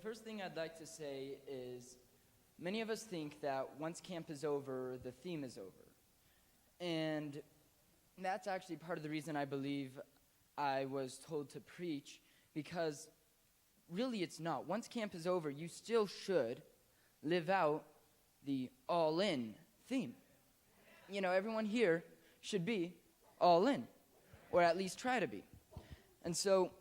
first thing I'd like to say is many of us think that once camp is over, the theme is over. And that's actually part of the reason I believe I was told to preach, because really it's not. Once camp is over, you still should live out the all-in theme. You know, everyone here should be all in, or at least try to be. And so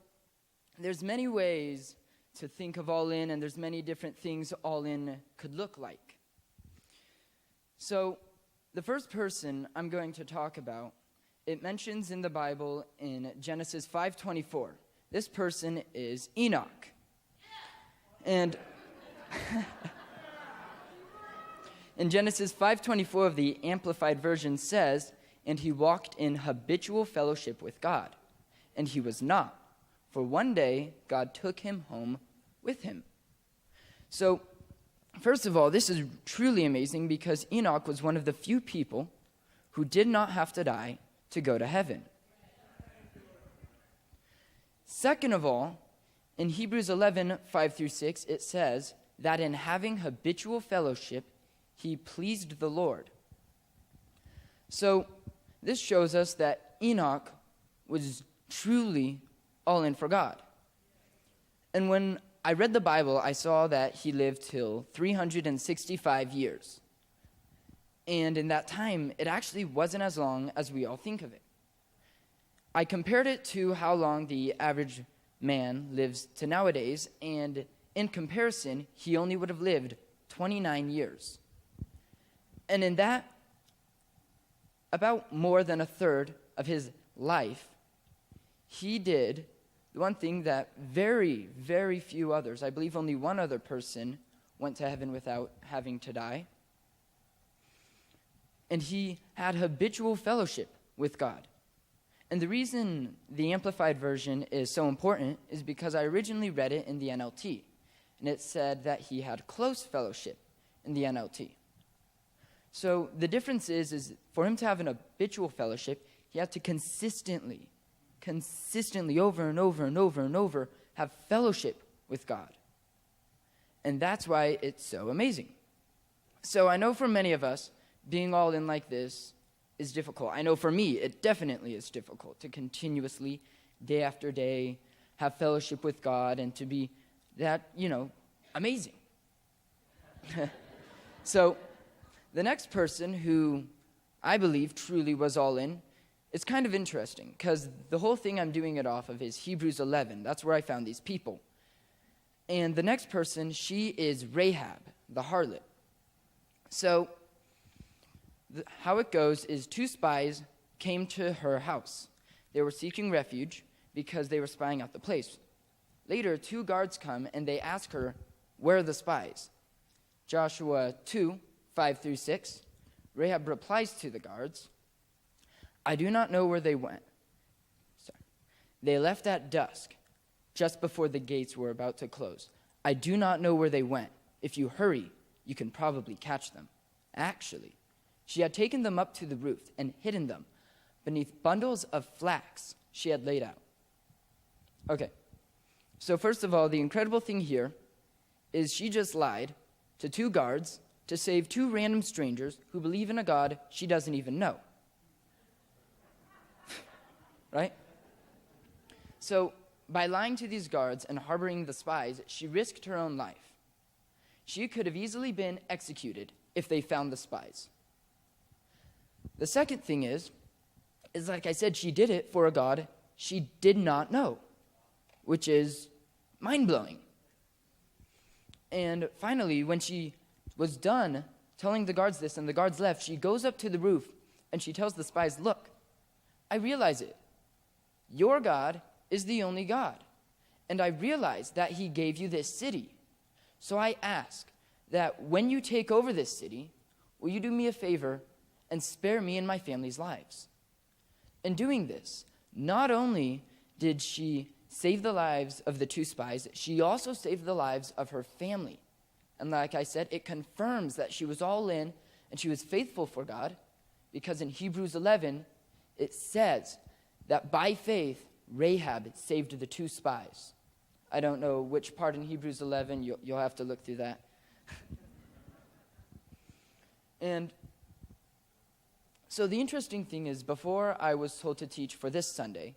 there's many ways to think of all in, and there's many different things all in could look like. So the first person I'm going to talk about, it mentions in the Bible in Genesis 5:24. This person is Enoch. And in Genesis 5:24 of the Amplified Version says, "And he walked in habitual fellowship with God, and he was not. For one day God took him home with him." So, first of all, this is truly amazing because Enoch was one of the few people who did not have to die to go to heaven. Second of all, in Hebrews 11:5-6, it says that in having habitual fellowship, he pleased the Lord. So, this shows us that Enoch was truly all in for God. And when I read the Bible, I saw that he lived till 365 years. And in that time, it actually wasn't as long as we all think of it. I compared it to how long the average man lives to nowadays, and in comparison, he only would have lived 29 years. And in that, about more than a third of his life, he did the one thing that very, very few others, I believe only one other person, went to heaven without having to die. And he had habitual fellowship with God. And the reason the Amplified Version is so important is because I originally read it in the NLT, and it said that he had close fellowship in the NLT. So the difference is for him to have an habitual fellowship, he had to consistently, over and over and over and over, have fellowship with God. And that's why it's so amazing. So I know for many of us, being all in like this is difficult. I know for me, it definitely is difficult to continuously, day after day, have fellowship with God and to be that, amazing. So the next person who I believe truly was all in, it's kind of interesting because the whole thing I'm doing it off of is Hebrews 11. That's where I found these people. And the next person, she is Rahab, the harlot. So how it goes is 2 spies came to her house. They were seeking refuge because they were spying out the place. Later, 2 guards come and they ask her, "Where are the spies?" Joshua 2:5-6. Rahab replies to the guards, "I do not know where they went. They left at dusk, just before the gates were about to close. I do not know where they went. If you hurry, you can probably catch them." Actually, she had taken them up to the roof and hidden them beneath bundles of flax she had laid out. Okay, so first of all, the incredible thing here is she just lied to 2 guards to save 2 random strangers who believe in a God she doesn't even know. Right? So, by lying to these guards and harboring the spies, she risked her own life. She could have easily been executed if they found the spies. The second thing is like I said, she did it for a God she did not know, which is mind-blowing. And finally, when she was done telling the guards this and the guards left, she goes up to the roof and she tells the spies, "Look, I realize it. Your God is the only God, and I realize that he gave you this city. So I ask that when you take over this city, will you do me a favor and spare me and my family's lives?" In doing this, not only did she save the lives of the 2 spies, she also saved the lives of her family. And like I said, it confirms that she was all in and she was faithful for God, because in Hebrews 11, it says that by faith, Rahab saved the 2 spies. I don't know which part in Hebrews 11. You'll have to look through that. And so the interesting thing is, before I was told to teach for this Sunday,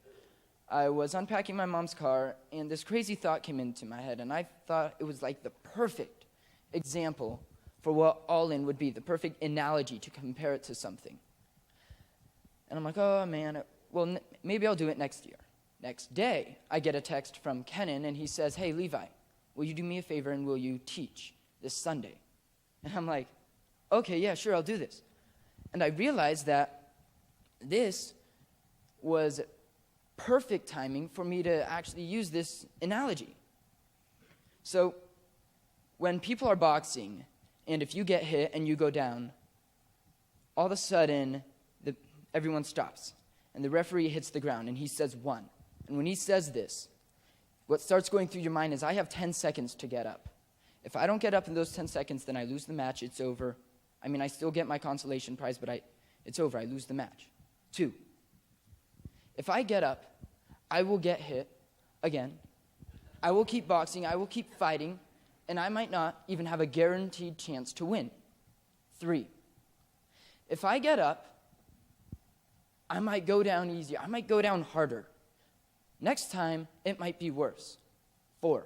I was unpacking my mom's car, and this crazy thought came into my head, and I thought it was like the perfect example for what all in would be, the perfect analogy to compare it to something. And I'm like, oh man, well, maybe I'll do it next year. Next day, I get a text from Kenan, and he says, hey, Levi, will you do me a favor and will you teach this Sunday? And I'm like, okay, yeah, sure, I'll do this. And I realized that this was perfect timing for me to actually use this analogy. So when people are boxing, and if you get hit and you go down, all of a sudden, everyone stops. And the referee hits the ground, and he says 1. And when he says this, what starts going through your mind is, I have 10 seconds to get up. If I don't get up in those 10 seconds, then I lose the match. It's over. I mean, I still get my consolation prize, but it's over. I lose the match. 2. If I get up, I will get hit again. I will keep boxing. I will keep fighting. And I might not even have a guaranteed chance to win. 3. If I get up, I might go down easier. I might go down harder. Next time, it might be worse. 4.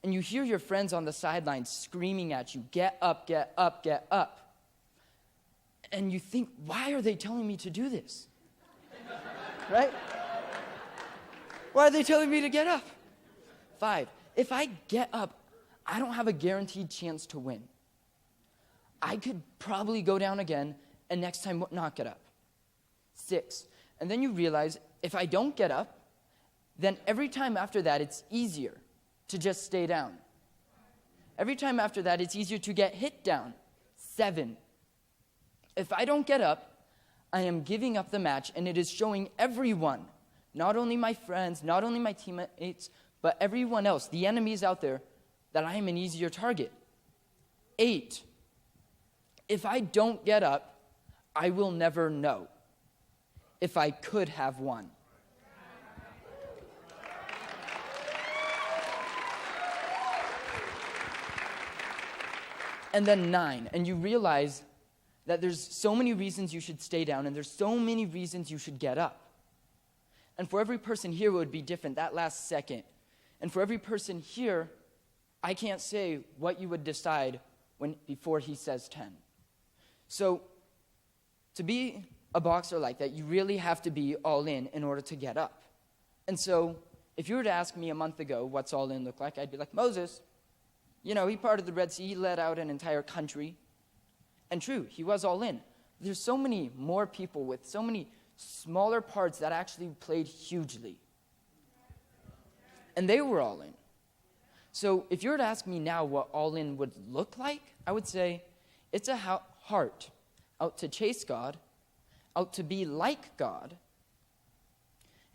And you hear your friends on the sidelines screaming at you, get up, get up, get up. And you think, why are they telling me to do this? Right? Why are they telling me to get up? 5. If I get up, I don't have a guaranteed chance to win. I could probably go down again, and next time not get up. 6. And then you realize, if I don't get up, then every time after that, it's easier to just stay down. Every time after that, it's easier to get hit down. 7. If I don't get up, I am giving up the match, and it is showing everyone, not only my friends, not only my teammates, but everyone else, the enemies out there, that I am an easier target. 8. If I don't get up, I will never know if I could have won. And then 9, and you realize that there's so many reasons you should stay down, and there's so many reasons you should get up. And for every person here, it would be different, that last second. And for every person here, I can't say what you would decide before he says 10. So to be a boxer like that, you really have to be all in order to get up. And so if you were to ask me a month ago what's all in look like, I'd be like, Moses. You know, he parted the Red Sea, he led out an entire country. And true, he was all in. There's so many more people with so many smaller parts that actually played hugely. And they were all in. So if you were to ask me now what all in would look like, I would say it's a heart out to chase God, out to be like God,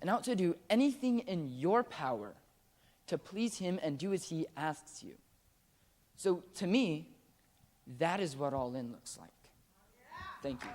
and out to do anything in your power to please him and do as he asks you. So to me, that is what all in looks like. Thank you.